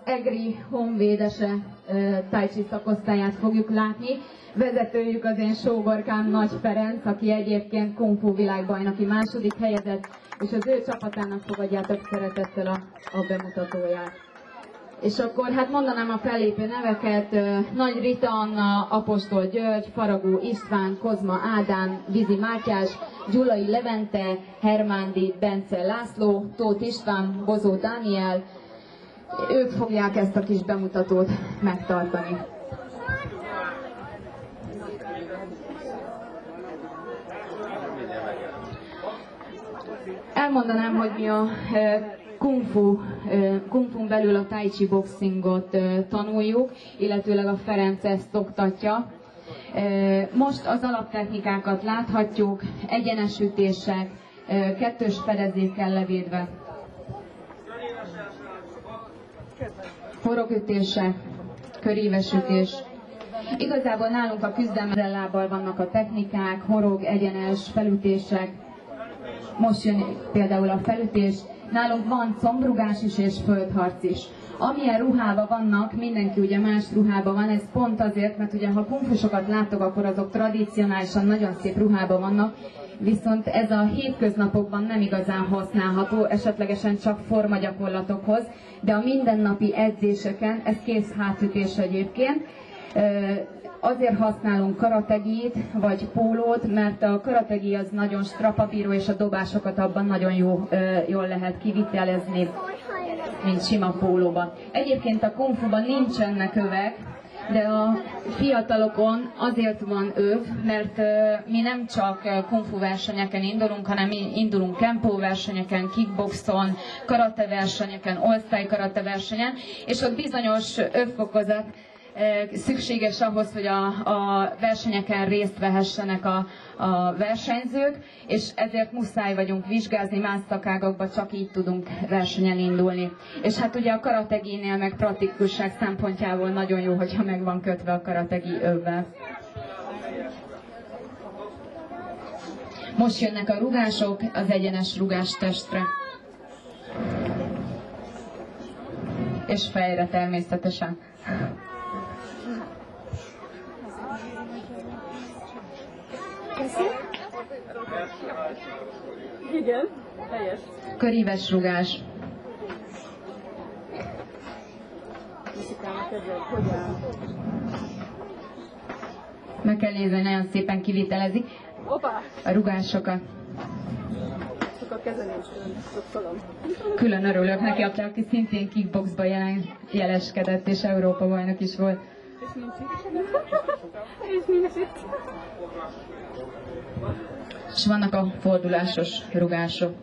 EGRI honvédese tai chi szakosztályát fogjuk látni. Vezetőjük az én sógorkám Nagy Ferenc, aki egyébként Kung Fu világbajnoki második helyezett, és az ő csapatának fogadjátok szeretettel a bemutatóját. És akkor hát mondanám a fellépő neveket: Nagy Rita Anna, Apostol György, Faragó István, Kozma Ádám, Vizi Mátyás, Gyulai Levente, Hermándi Bence László, Tóth István, Bozó Dániel. Ők fogják ezt a kis bemutatót megtartani. Elmondanám, hogy mi a Kung Fu-n belül a Tai Chi boxingot tanuljuk, illetőleg a Ferenc ezt oktatja. Most az alaptechnikákat láthatjuk: egyenes ütések, kettős fedezékkel levédve, horogütések, köríves ütés. Igazából nálunk a küzdelem lábbal vannak a technikák: horog, egyenes, felütések. Most jön például a felütés. Nálunk van combrugás is és földharc is. Amilyen ruhában vannak, mindenki ugye más ruhában van, ez pont azért, mert ugye ha kungfusokat látok, akkor azok tradicionálisan nagyon szép ruhában vannak, viszont ez a hétköznapokban nem igazán használható, esetlegesen csak formagyakorlatokhoz, de a mindennapi edzéseken, ez kész hátütés egyébként. Azért használunk karategit vagy pólót, mert a karategi az nagyon strapabíró, és a dobásokat abban nagyon jól lehet kivitelezni, mint sima pólóban. Egyébként a kung fuban nincsenek övek, de a fiatalokon azért van öv, mert mi nem csak kung fu versenyeken indulunk, hanem mi indulunk kempó versenyeken, kickboxon, karate versenyeken, all-style karate versenyen, és ott bizonyos övfokozat szükséges ahhoz, hogy a versenyeken részt vehessenek a versenyzők, és ezért muszáj vagyunk vizsgázni, más szakágakba csak így tudunk versenyen indulni. És hát ugye a karateginél meg praktikusság szempontjából nagyon jó, hogyha meg van kötve a karategi övvel. Most jönnek a rugások, az egyenes rugás testre. És fejre természetesen. Igen, helyes. Köríves rugás. Meg kell nézni, nagyon szépen kivitelezik a rugásokat. Csak a kezelésről szoktam. Külön örülök neki, aki szintén kickboxba jeleskedett, és Európa bajnok is volt. És vannak a fordulásos rugások.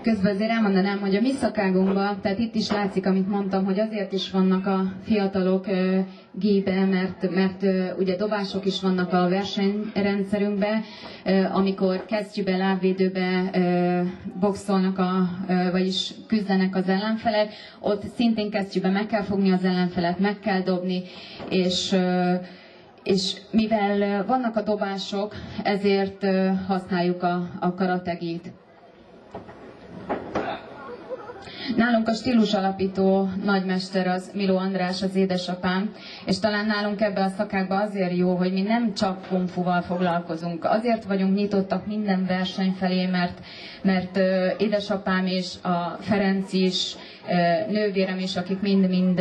Közben azért elmondanám, hogy a mi szakágunkban, tehát itt is látszik, amit mondtam, hogy azért is vannak a fiatalok gébe, mert ugye dobások is vannak a versenyrendszerünkben, amikor kesztyűbe, lábvédőbe boxolnak, vagyis küzdenek az ellenfelek, ott szintén kesztyűbe meg kell fogni az ellenfelet, meg kell dobni, és mivel vannak a dobások, ezért használjuk a karategit. Nálunk a stílusalapító nagymester az Miló András, az édesapám, és talán nálunk ebben a szakákban azért jó, hogy mi nem csak kung fuval foglalkozunk. Azért vagyunk nyitottak minden verseny felé, mert édesapám és a Ferenc is nővérem is, akik mind-mind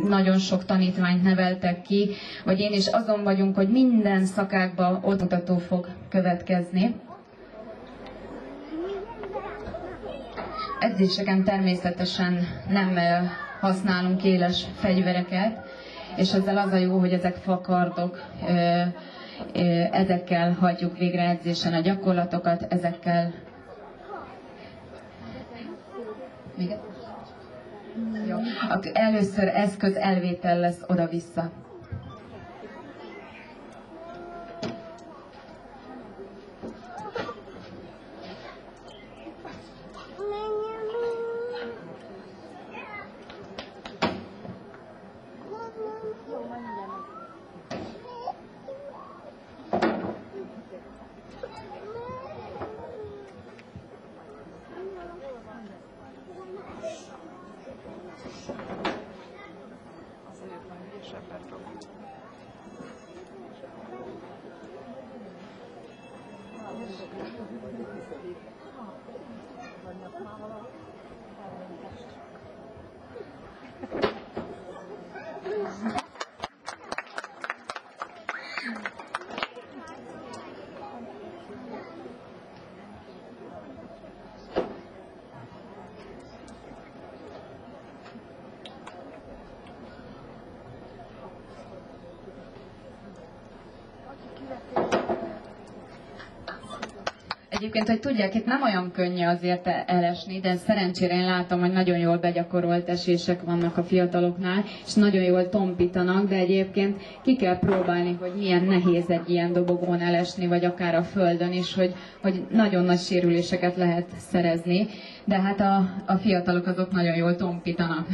nagyon sok tanítványt neveltek ki, vagy én is azon vagyunk, hogy minden szakákban oktató fog következni. Edzéseken természetesen nem használunk éles fegyvereket, és ezzel az a jó, hogy ezek fakardok, ezekkel hajtjuk végre edzésen a gyakorlatokat, ezekkel... Még? Jó. Először eszköz elvétel lesz oda-vissza. Egyébként, hogy tudják, itt nem olyan könnyű azért elesni, de szerencsére én látom, hogy nagyon jól begyakorolt esések vannak a fiataloknál, és nagyon jól tompítanak, de egyébként ki kell próbálni, hogy milyen nehéz egy ilyen dobogón elesni, vagy akár a földön is, hogy nagyon nagy sérüléseket lehet szerezni, de hát a fiatalok azok nagyon jól tompítanak.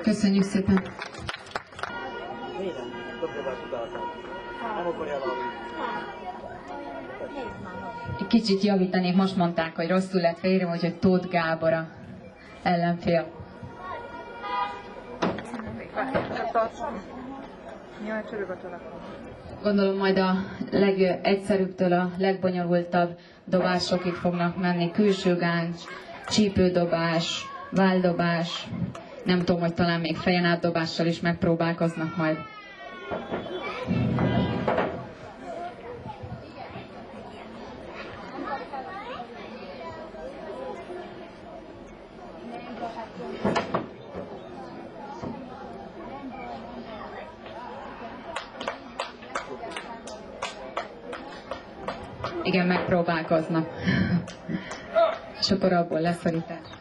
Köszönjük szépen! Egy kicsit javítanék, most mondták, hogy rosszul lett félre, úgyhogy Tóth Gábor a ellenfél. Gondolom majd a legegyszerűbbtől a legbonyolultabb dobásokig fognak menni. Külső gáncs, csípődobás, váldobás, nem tudom, hogy talán még fejen átdobással is megpróbálkoznak majd. Igen, megpróbálkoznak. És akkor abból leszorítás.